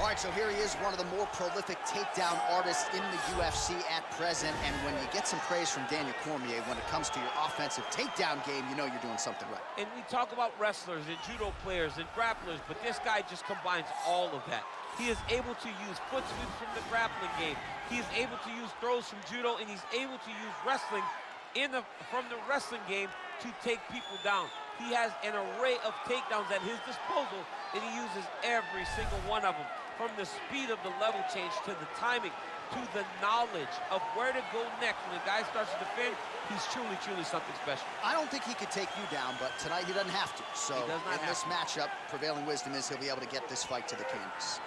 All right, so here he is, one of the more prolific takedown artists in the UFC at present. And when you get some praise from Daniel Cormier when it comes to your offensive takedown game, you know you're doing something right. And we talk about wrestlers and judo players and grapplers, but this guy just combines all of that. He is able to use foot sweeps from the grappling game. He is able to use throws from judo, and he's able to use wrestling from the wrestling game to take people down. He has an array of takedowns at his disposal, and he uses every single one of them. From the speed of the level change to the timing to the knowledge of where to go next. When a guy starts to defend, he's truly, truly something special. I don't think he could take you down, but tonight he doesn't have to. So in this matchup, prevailing wisdom is he'll be able to get this fight to the canvas.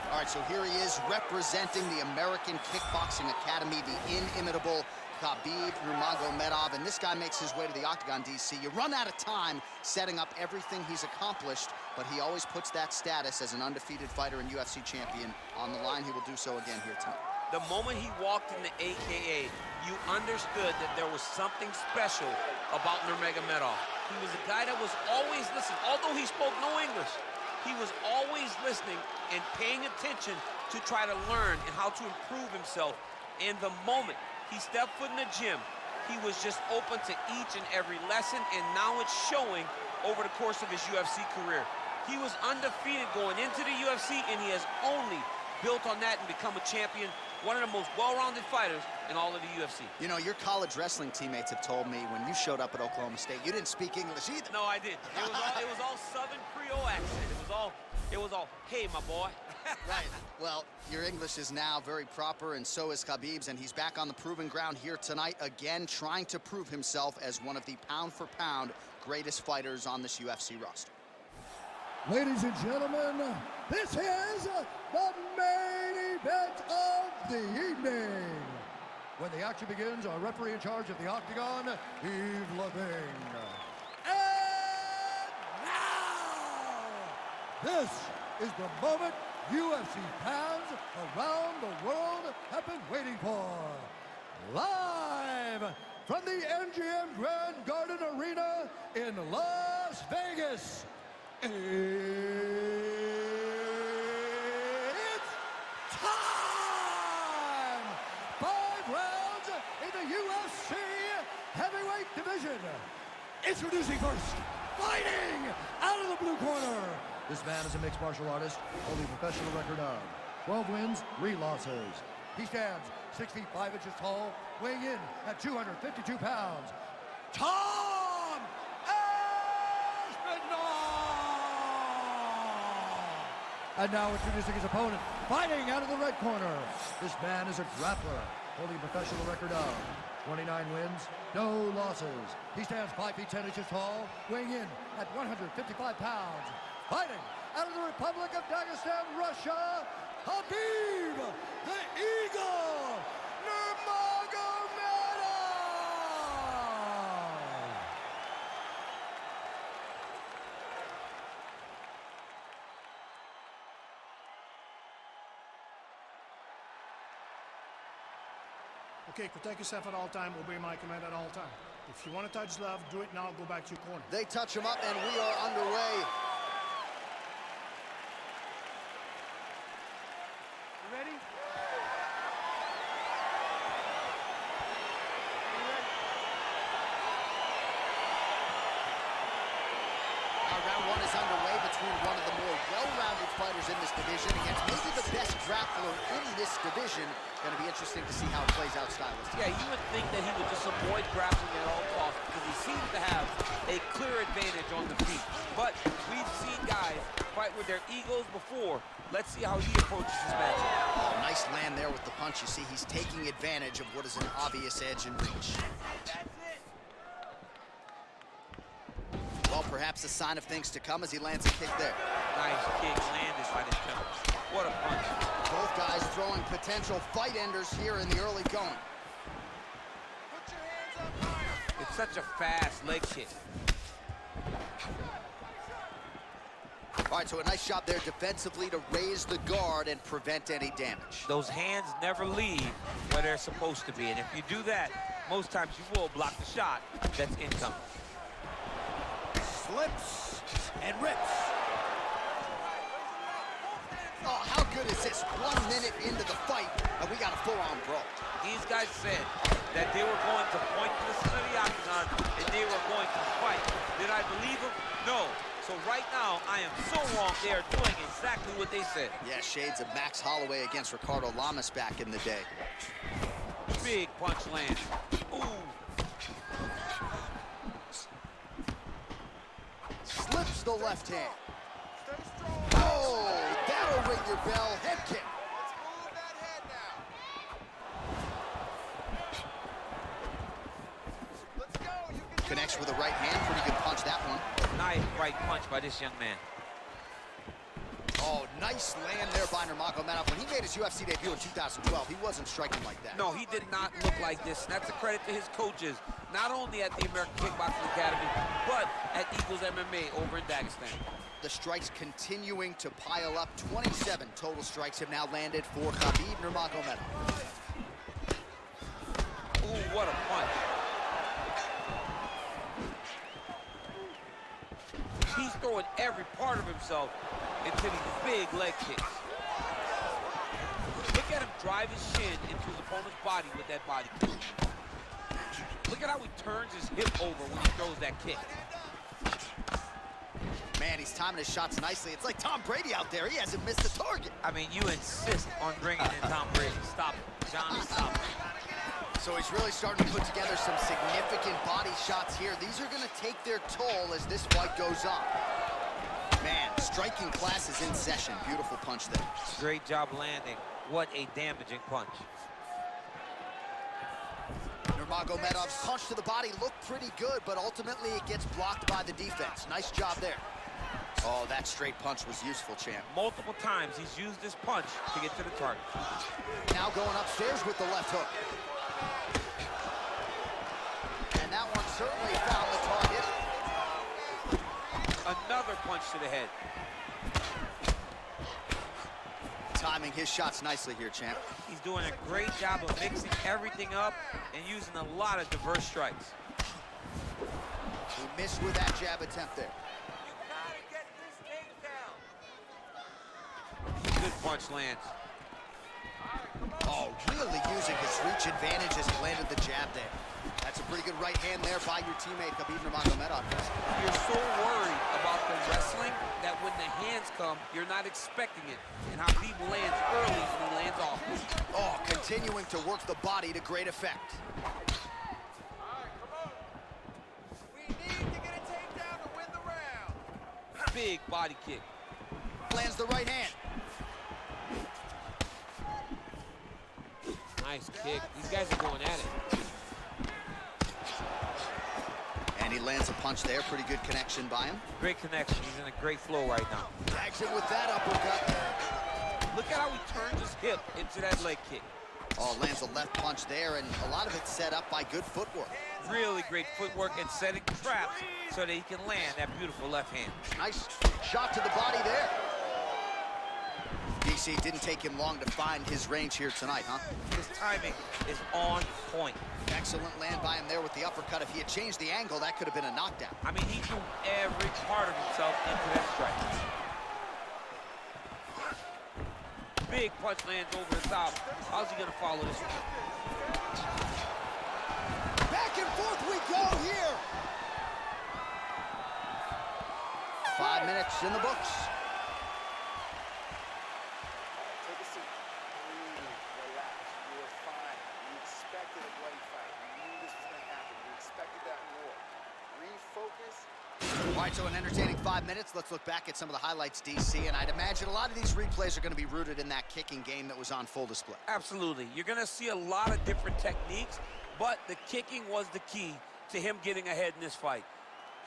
All right, so here he is representing the American Kickboxing Academy, the inimitable Khabib Nurmagomedov, and this guy makes his way to the octagon, DC. You run out of time setting up everything he's accomplished, but he always puts that status as an undefeated fighter and UFC champion on the line. He will do so again here tonight. The moment he walked in the AKA, you understood that there was something special about Nurmagomedov. He was a guy that was always listening. Although he spoke no English, he was always listening and paying attention to try to learn and how to improve himself. And the moment he stepped foot in the gym, he was just open to each and every lesson, and now it's showing over the course of his UFC career. He was undefeated going into the UFC, and he has only built on that and become a champion, one of the most well-rounded fighters in all of the UFC. You know, your college wrestling teammates have told me when you showed up at Oklahoma State, you didn't speak English either. No, I didn't. It was all Southern Creole accent. It was all, hey, my boy. Right. Well, your English is now very proper, and so is Khabib's, and he's back on the proving ground here tonight, again, trying to prove himself as one of the pound-for-pound greatest fighters on this UFC roster. Ladies and gentlemen, this is the main event of the evening. When the action begins, our referee in charge of the octagon, Yves Levine. And now, this is the moment UFC fans around the world have been waiting for. Live from the MGM Grand Garden Arena in Las Vegas, it's time! 5 rounds in the UFC heavyweight division. Introducing first, fighting out of the blue corner. This man is a mixed martial artist, holding a professional record of 12 wins, 3 losses. He stands 6 feet 5 inches tall, weighing in at 252 pounds. Tom Aspinall! And now introducing his opponent, fighting out of the red corner. This man is a grappler, holding a professional record of 29 wins, no losses. He stands 5 feet 10 inches tall, weighing in at 155 pounds. Fighting out of the Republic of Dagestan, Russia, Khabib, the Eagle, Nurmagomedov! Okay, protect yourself at all time, obey my command at all time. If you want to touch love, do it now, go back to your corner. They touch him up, and we are underway. Ready? Round 1 is underway between one of the more well-rounded fighters in this division against maybe the best grappler in this division. Going to be interesting to see how it plays out stylistically. Yeah, you would think that he would just avoid grappling at all costs because he seems to have a clear advantage on the feet. But we've seen guys fight with their egos before. Let's see how he approaches this match. Oh, nice land there with the punch. You see, he's taking advantage of what is an obvious edge and reach. That's it. Well, perhaps a sign of things to come as he lands a kick there. Nice kick landed by this penalty. What a punch. Both guys throwing potential fight enders here in the early going. Put your hands up higher. It's such a fast leg kick. All right, so a nice job there defensively to raise the guard and prevent any damage. Those hands never leave where they're supposed to be, and if you do that, most times you will block the shot that's incoming. Slips and rips. Oh, how good is this? 1 minute into the fight, and we got a full-on brawl. These guys said that they were going to point to the center of the octagon and they were going to fight. Did I believe them? No. So right now, I am so wrong. They are doing exactly what they said. Yeah, shades of Max Holloway against Ricardo Lamas back in the day. Big punch lands. Ooh. Slips the left hand. Oh, that'll ring your bell. Head kick. Let's move that head now. Let's go. You can Connects with a right hand. Pretty good punch, that one. Nice right punch by this young man. Oh, nice land there by Nurmagomedov. When he made his UFC debut in 2012, he wasn't striking like that. No, he did not look like this. And that's a credit to his coaches, not only at the American Kickboxing Academy, but at Eagles MMA over in Dagestan. The strikes continuing to pile up. 27 total strikes have now landed for Khabib Nurmagomedov. Ooh, what a punch. He's throwing every part of himself into these big leg kicks. Look at him drive his shin into his opponent's body with that body kick. Look at how he turns his hip over when he throws that kick. Man, he's timing his shots nicely. It's like Tom Brady out there. He hasn't missed a target. I mean, you insist on bringing in Tom Brady. Stop it, Johnny, stop it. So he's really starting to put together some significant body shots here. These are going to take their toll as this fight goes on. Man, striking class is in session. Beautiful punch there. Great job landing. What a damaging punch. Nurmagomedov's punch to the body looked pretty good, but ultimately it gets blocked by the defense. Nice job there. Oh, that straight punch was useful, champ. Multiple times he's used this punch to get to the target. Now going upstairs with the left hook. And that one certainly found the target. Another punch to the head. Timing his shots nicely here, champ. He's doing a great job of mixing everything up and using a lot of diverse strikes. He missed with that jab attempt there. You gotta get this takedown. Good punch lands. Oh, really using his reach advantage as he landed the jab there. That's a pretty good right hand there by your teammate, Khabib Nurmagomedov. You're so worried about the wrestling that when the hands come, you're not expecting it. And Khabib lands early and he lands off. Oh, continuing to work the body to great effect. All right, come on. We need to get a takedown to win the round. Big body kick. Lands the right hand. Nice kick. These guys are going at it. And he lands a punch there. Pretty good connection by him. Great connection. He's in a great flow right now. Tags him with that uppercut. Look at how he turns his hip into that leg kick. Oh, lands a left punch there, and a lot of it set up by good footwork. Really great footwork and setting traps so that he can land that beautiful left hand. Nice shot to the body there. DC, didn't take him long to find his range here tonight, huh? His timing is on point. Excellent land by him there with the uppercut. If he had changed the angle, that could have been a knockdown. I mean, he threw every part of himself into that strike. Big punch lands over the top. How's he gonna follow this one? Back and forth we go here. 5 minutes in the books. Take a seat. Breathe. Relax. You are fine. We expected a bloody fight. We knew this was going to happen. We expected that more. Refocus. All right, so an entertaining 5 minutes. Let's look back at some of the highlights, DC, and I'd imagine a lot of these replays are going to be rooted in that kicking game that was on full display. Absolutely. You're gonna see a lot of different techniques, but the kicking was the key to him getting ahead in this fight.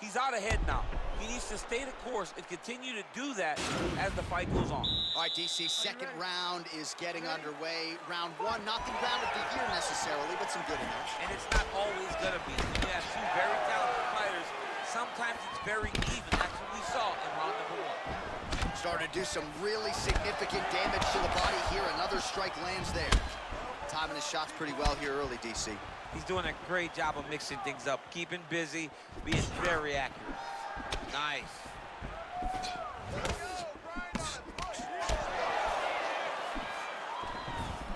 He's out ahead now. He needs to stay the course and continue to do that as the fight goes on. All right, DC, second round is getting underway. Round one, not the round of the year necessarily, but some good in there. And it's not always gonna be. When you have two very talented fighters, sometimes it's very even. That's what we saw in round number one. Starting to do some really significant damage to the body here. Another strike lands there. Timing his shots pretty well here early, DC. He's doing a great job of mixing things up, keeping busy, being very accurate. Nice.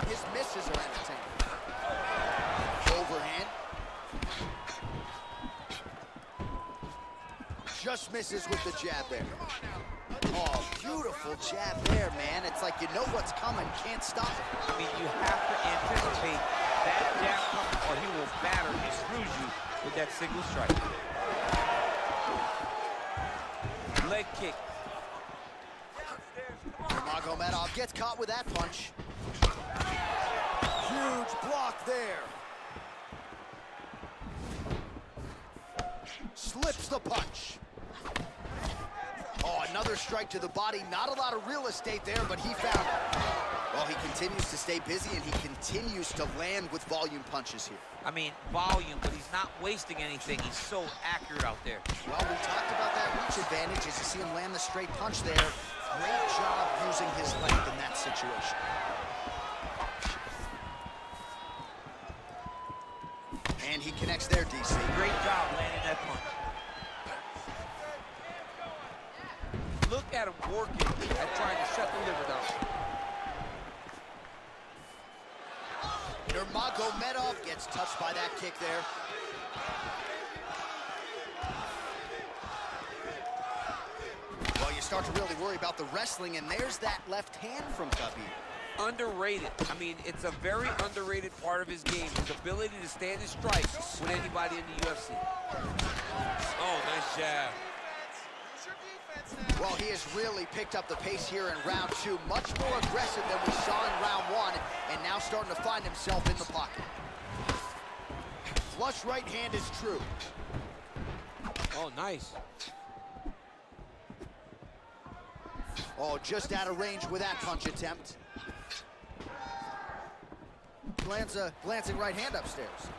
His misses are entertaining. Overhand. Just misses with the jab there. Oh, beautiful jab there, man. It's like you know what's coming, can't stop it. I mean, you have to anticipate that jab coming or he will batter and screws you with that single strike. Leg kick. Nurmagomedov gets caught with that punch. Huge block there. Slips the punch. Oh, another strike to the body. Not a lot of real estate there, but he found it. Well, he continues to stay busy, and he continues to land with volume punches here. I mean, volume, but he's not wasting anything. He's so accurate out there. Well, we talked about that reach advantage as you see him land the straight punch there. Great job using his length in that situation. And he connects there, DC. Great job landing that punch. Look at him working at trying to shut the liver down. Nurmagomedov gets touched by that kick there. Well, you start to really worry about the wrestling, and there's that left hand from Khabib. Underrated. I mean, it's a very underrated part of his game, his ability to stand his strike with anybody in the UFC. Oh, nice jab. Well, he has really picked up the pace here in round 2. Much more aggressive than we saw in round 1, and now starting to find himself in the pocket. Flush right hand is true. Oh, nice. Oh, just out of range with that punch attempt. Lands a glancing right hand upstairs.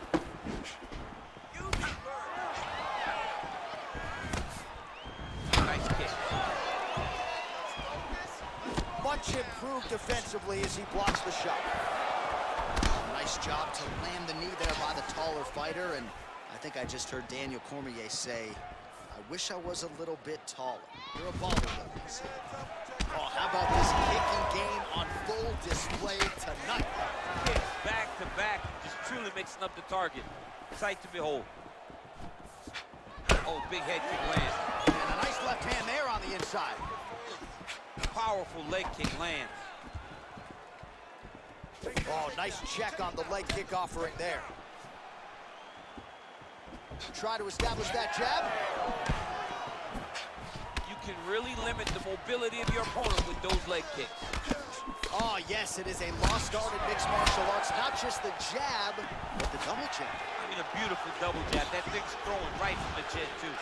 Nice kick. Much improved defensively as he blocks the shot. Nice job to land the knee there by the taller fighter, and I think I just heard Daniel Cormier say, I wish I was a little bit taller. You're a baller, though. Oh, how about this kicking game on full display tonight? Kicks back to back, just truly mixing up the target. Sight to behold. Oh, big head kick lands. And a nice left hand there on the inside. Powerful leg kick lands. Oh, nice check on the leg kick offering there. Try to establish that jab. You can really limit the mobility of your opponent with those leg kicks. Oh, yes, it is a lost art in mixed martial arts. Not just the jab, but the double jab. I mean, a beautiful double jab. That thing's throwing right from the chin, too.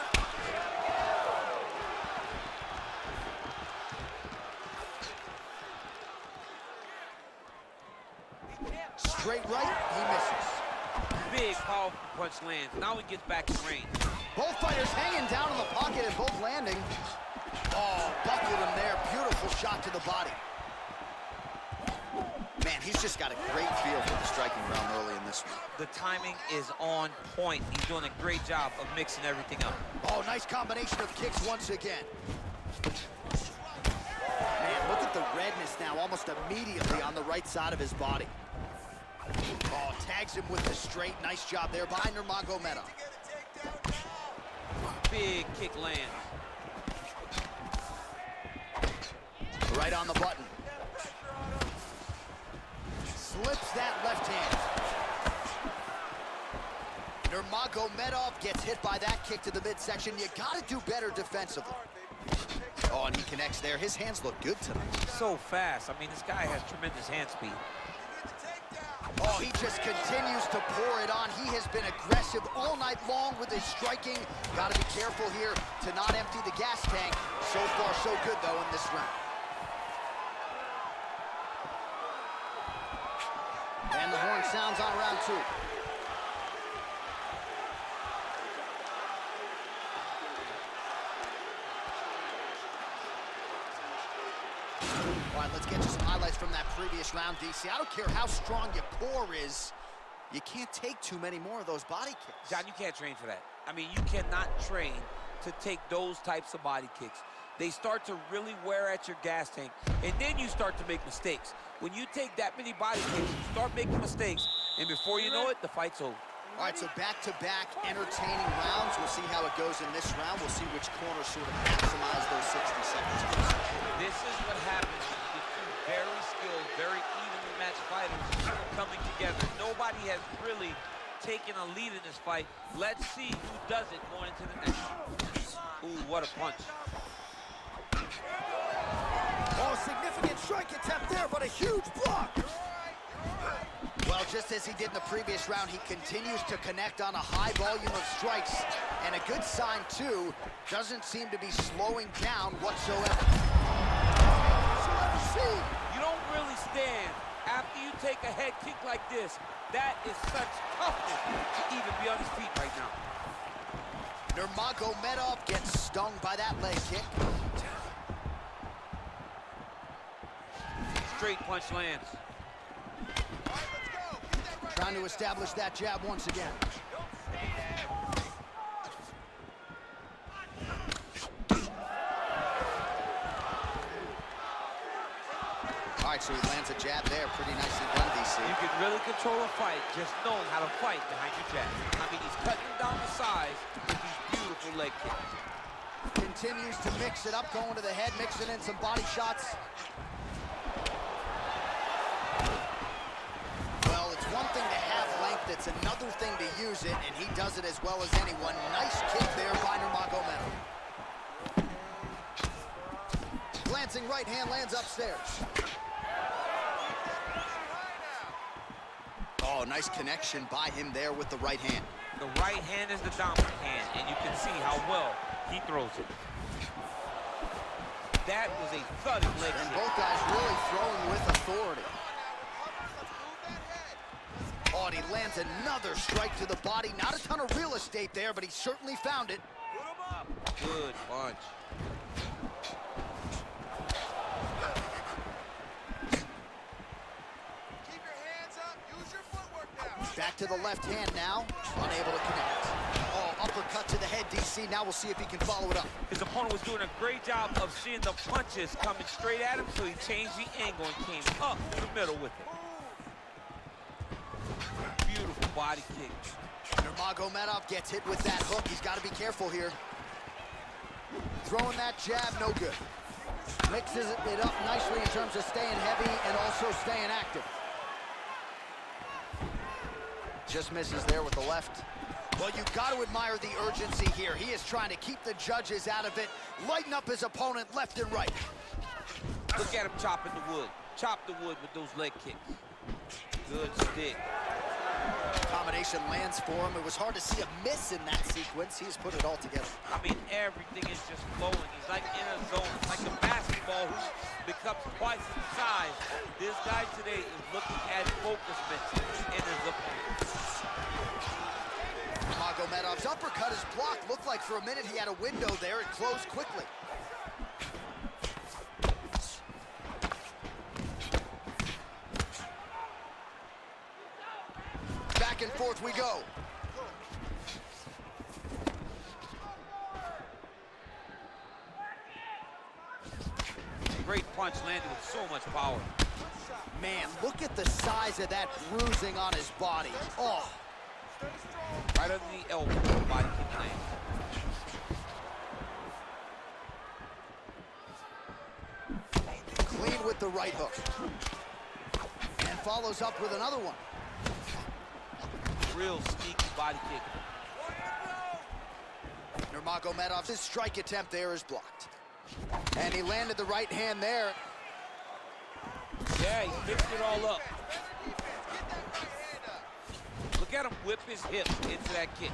Straight right, he misses. Big, powerful punch lands. Now he gets back in range. Both fighters hanging down in the pocket and both landing. Oh, buckled him there. Beautiful shot to the body. Man, he's just got a great feel for the striking realm early in this one. The timing is on point. He's doing a great job of mixing everything up. Oh, nice combination of kicks once again. Man, look at the redness now almost immediately on the right side of his body. Oh, tags him with the straight. Nice job there by Nurmagomedov. Big kick lands. Right on the button. Slips that left hand. Nurmagomedov gets hit by that kick to the midsection. You gotta do better defensively. Oh, and he connects there. His hands look good tonight. So fast. I mean, this guy has tremendous hand speed. Oh, he just continues to pour it on. He has been aggressive all night long with his striking. Got to be careful here to not empty the gas tank. So far, so good, though, in this round. And the horn sounds on round 2. All right, let's get you some highlights from that previous round, DC. I don't care how strong your core is. You can't take too many more of those body kicks. John, you can't train for that. I mean, you cannot train to take those types of body kicks. They start to really wear at your gas tank, and then you start to make mistakes. When you take that many body kicks, you start making mistakes, and before you know it, the fight's over. All right, so back-to-back entertaining rounds. We'll see how it goes in this round. We'll see which corner sort of maximize those 60 seconds. This is what happens with two very skilled, very evenly matched fighters coming together. Nobody has really taken a lead in this fight. Let's see who does it going into the next. Ooh, what a punch. Oh, significant strike attempt there, but a huge block. Well, just as he did in the previous round, he continues to connect on a high volume of strikes. And a good sign, too, doesn't seem to be slowing down whatsoever. So let's see. You don't really stand after you take a head kick like this. That is such toughness to even be on his feet right now. Nurmagomedov gets stung by that leg kick. Straight punch lands. Trying to establish that jab once again. All right, so he lands a jab there. Pretty nicely done, DC. You can really control a fight just knowing how to fight behind your jab. I mean, he's cutting down the size with these beautiful leg kicks. Continues to mix it up, going to the head, mixing in some body shots. Well, it's one thing to have length, it's another thing to use it, and he does it as well as anyone. Nice kick there by Nurmagomedov. Glancing right hand lands upstairs. Oh, nice connection by him there with the right hand. The right hand is the dominant hand, and you can see how well he throws it. That was a thudding leg And kick. both guys really throwing with authority. Oh, and he lands another strike to the body. Not a ton of real estate there, but he certainly found it. Good punch. Keep your hands up. Use your footwork now. Back to the left hand now. Unable to connect. Oh, uppercut to the head, DC. Now we'll see if he can follow it up. His opponent was doing a great job of seeing the punches coming straight at him, so he changed the angle and came up the middle with it. Beautiful body kick. Nurmagomedov gets hit with that hook. He's got to be careful here. Throwing that jab, no good. Mixes it up nicely in terms of staying heavy and also staying active. Just misses there with the left. Well, you've got to admire the urgency here. He is trying to keep the judges out of it, lighten up his opponent left and right. Look at him chopping the wood. Chop the wood with those leg kicks. Good stick. Combination lands for him. It was hard to see a miss in that sequence. He's put it all together. I mean, everything is just flowing. He's like in a zone, like a basketball who becomes twice his size. This guy today is looking at focus in his opponent. Nurmagomedov's uppercut is blocked. Looked like for a minute he had a window there. It closed quickly. Back and forth we go. Great punch landed with so much power. Man, look at the size of that bruising on his body. Oh. Right under the elbow, body kick lands. Clean with the right hook. And follows up with another one. Real sneaky body kick. Nurmagomedov's strike attempt there is blocked. And he landed the right hand there. Yeah, he mixed it all up. Look at him whip his hip into that kick.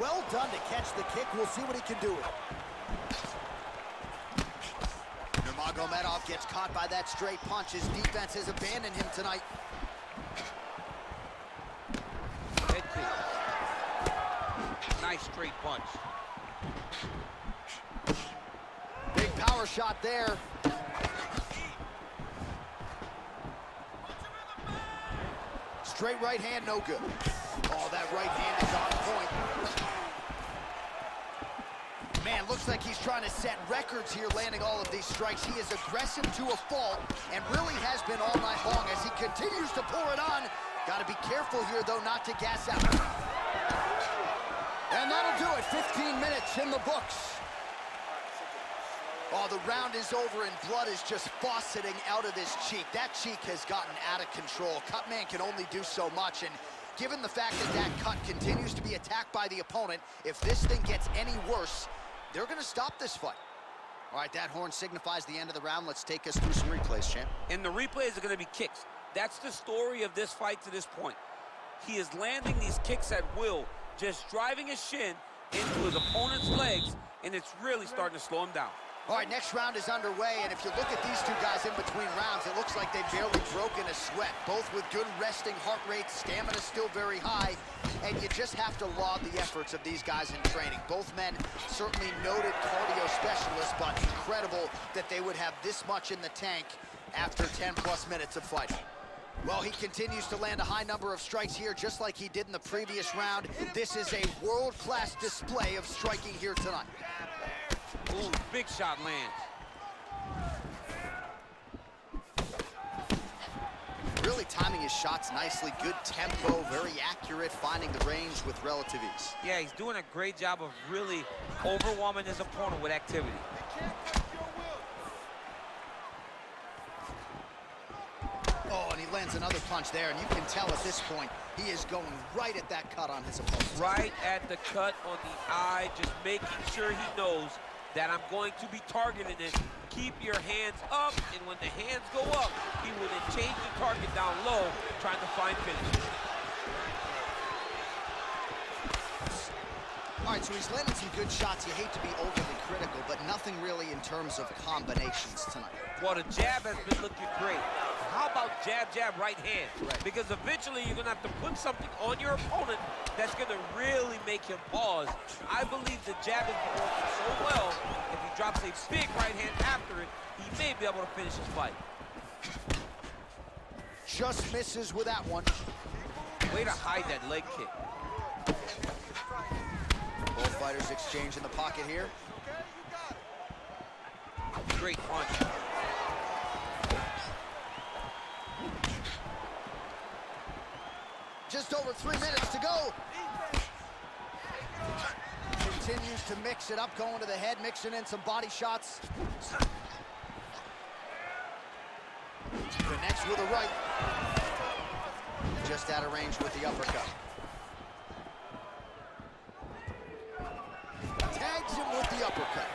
Well done to catch the kick. We'll see what he can do with it. Nurmagomedov gets caught by that straight punch. His defense has abandoned him tonight. Head kick. Nice straight punch. Big power shot there. Straight right hand, no good. Oh, that right hand is on point. Man, looks like he's trying to set records here, landing all of these strikes. He is aggressive to a fault and really has been all night long as he continues to pour it on. Got to be careful here, though, not to gas out. And that'll do it. 15 minutes in the books. Oh, the round is over and blood is just fauceting out of this cheek. That cheek has gotten out of control. Cutman can only do so much, and given the fact that that cut continues to be attacked by the opponent, if this thing gets any worse, they're going to stop this fight. All right, that horn signifies the end of the round. Let's take us through some replays, champ. And the replays are going to be kicks. That's the story of this fight to this point. He is landing these kicks at will, just driving his shin into his opponent's legs, and it's really starting to slow him down. All right, next round is underway, and if you look at these two guys in between rounds, it looks like they've barely broken a sweat, both with good resting heart rates, stamina still very high, and you just have to laud the efforts of these guys in training. Both men certainly noted cardio specialists, but incredible that they would have this much in the tank after 10-plus minutes of fighting. Well, he continues to land a high number of strikes here, just like he did in the previous round. This is a world-class display of striking here tonight. Ooh, big shot lands. Really timing his shots nicely. Good tempo, very accurate, finding the range with relative ease. Yeah, he's doing a great job of really overwhelming his opponent with activity. Oh, and he lands another punch there, and you can tell at this point he is going right at that cut on his opponent. Right at the cut on the eye, just making sure he knows that I'm going to be targeting it. Keep your hands up, and when the hands go up, he will then change the target down low, trying to find finishes. All right, so he's landing some good shots. You hate to be overly critical, but nothing really in terms of combinations tonight. Well, the jab has been looking great. How about jab, jab, right hand? Right. Because eventually you're going to have to put something on your opponent that's going to really make him pause. I believe the jab has been working so well, if he drops a big right hand after it, he may be able to finish his fight. Just misses with that one. Way to hide that leg kick. Both fighters exchange in the pocket here. Great punch. Just over 3 minutes to go. Continues to mix it up, going to the head, mixing in some body shots. Connects with a right. Just out of range with the uppercut. Tags him with the uppercut.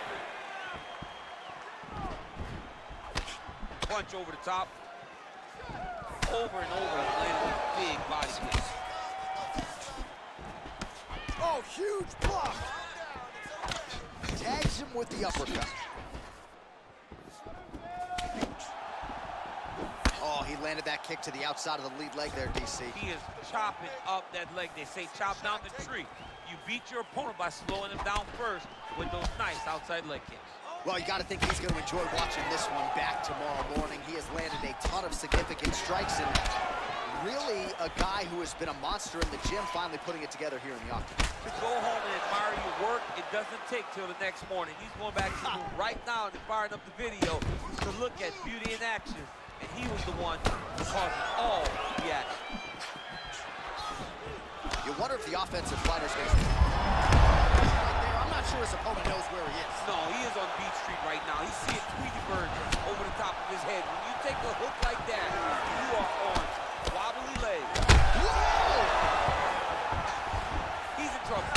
Punch over the top. Over and over, landing big body kicks. Oh, huge block. Tags him with the uppercut. Oh, he landed that kick to the outside of the lead leg there, DC. He is chopping up that leg. They say chop down the tree. You beat your opponent by slowing him down first with those nice outside leg kicks. Well, you got to think he's going to enjoy watching this one back tomorrow morning. He has landed a ton of significant strikes, and really a guy who has been a monster in the gym, finally putting it together here in the octagon. To go home and admire your work, it doesn't take till the next morning. He's going back to the room right now and firing up the video to look at beauty in action, and he was the one causing all the action. You wonder if the offensive fighter's going to... I'm not sure his opponent knows where he is. No, he is on Beach Street right now. He's seeing Tweety Bird over the top of his head. When you take a hook like that, you are on wobbly legs. Whoa! He's in trouble.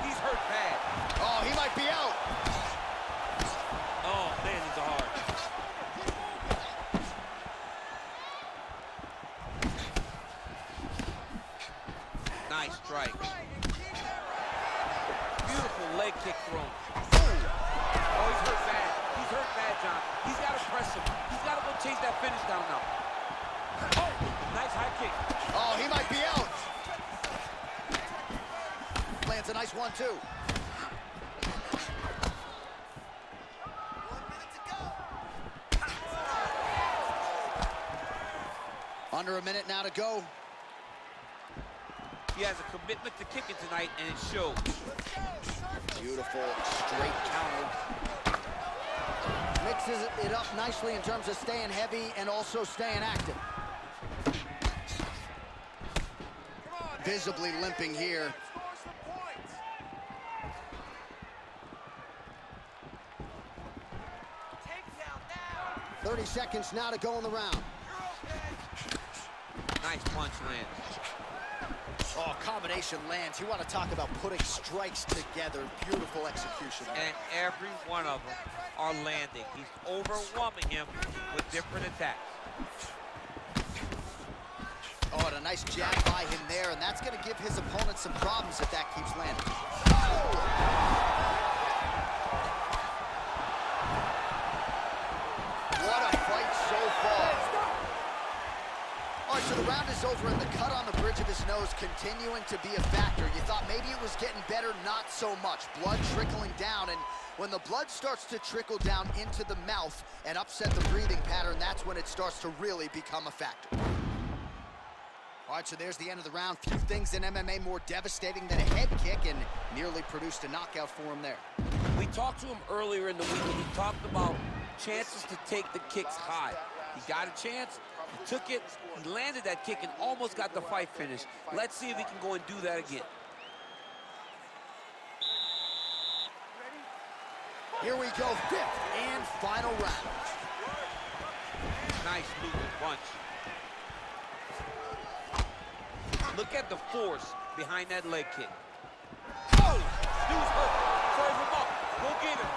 He's hurt bad. Oh, he might be out. Oh, man, he's hard. Nice strike. Beautiful leg kick thrown. Oh, he's hurt bad. He's hurt bad, John. He's got to press him. He's got to go chase that finish down now. Oh, nice high kick. Oh, he might be out. Lands a nice one, too. 1 minute to go. Under a minute now to go. He has a commitment to kicking tonight, and it shows. Beautiful straight counter. Mixes it up nicely in terms of staying heavy and also staying active. Visibly limping here. 30 seconds now to go in the round. Nice punch lands. Oh, combination lands. You want to talk about putting strikes together. Beautiful execution. And every one of them are landing. He's overwhelming him with different attacks. Oh, and a nice jab by him there, and that's going to give his opponent some problems if that keeps landing. What a fight so far. All right, so the round is over, and the cut on the bridge of his nose continuing to be a factor. You thought maybe it was getting better, not so much. Blood trickling down, and when the blood starts to trickle down into the mouth and upset the breathing pattern, that's when it starts to really become a factor. All right, so there's the end of the round. Few things in MMA more devastating than a head kick, and nearly produced a knockout for him there. We talked to him earlier in the week, and he talked about chances to take the kicks high. He got a chance, he took it, he landed that kick, and almost got the fight finished. Let's see if he can go and do that again. Here we go, fifth and final round. Nice moving punch. Look at the force behind that leg kick. Oh! Dude's hurt. Serve him up. Go get him.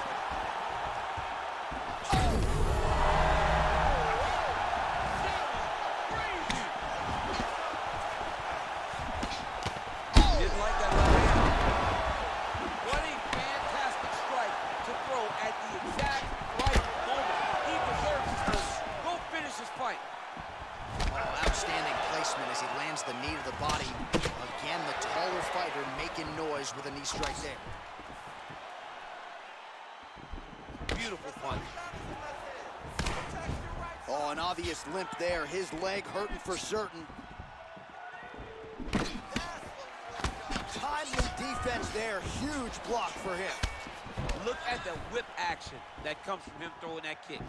Didn't like that left hand. What a fantastic strike to throw at the exact right moment. He deserves his moment. Go finish his fight. Oh, outstanding placement as he lands the knee to the body. Again, the taller fighter making noise with a knee strike there. Beautiful punch. Oh, an obvious limp there. His leg hurting for certain. Timely defense there. Huge block for him. Look at the whip action that comes from him throwing that kick.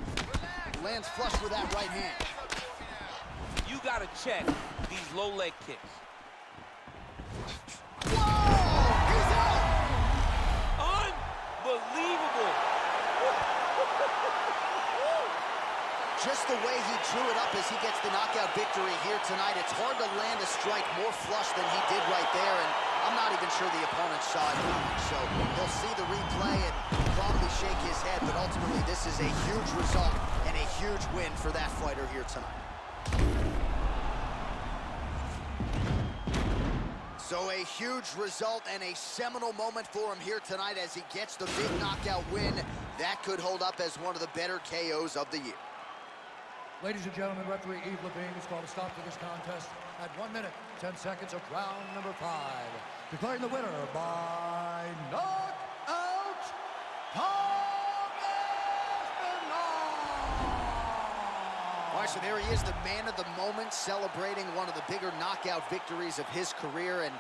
Lands flush with that right hand. You gotta check these low leg kicks. Whoa! He's out! Unbelievable! Just the way he drew it up as he gets the knockout victory here tonight. It's hard to land a strike more flush than he did right there, and I'm not even sure the opponent saw it coming. So he'll see the replay and probably shake his head, but ultimately this is a huge result and a huge win for that fighter here tonight. So a huge result and a seminal moment for him here tonight as he gets the big knockout win. That could hold up as one of the better KOs of the year. Ladies and gentlemen, referee Yves Levine has called a stop to this contest at 1 minute, 10 seconds of round number 5. Declaring the winner by knockout, Aspinall! All right, so there he is, the man of the moment, celebrating one of the bigger knockout victories of his career, and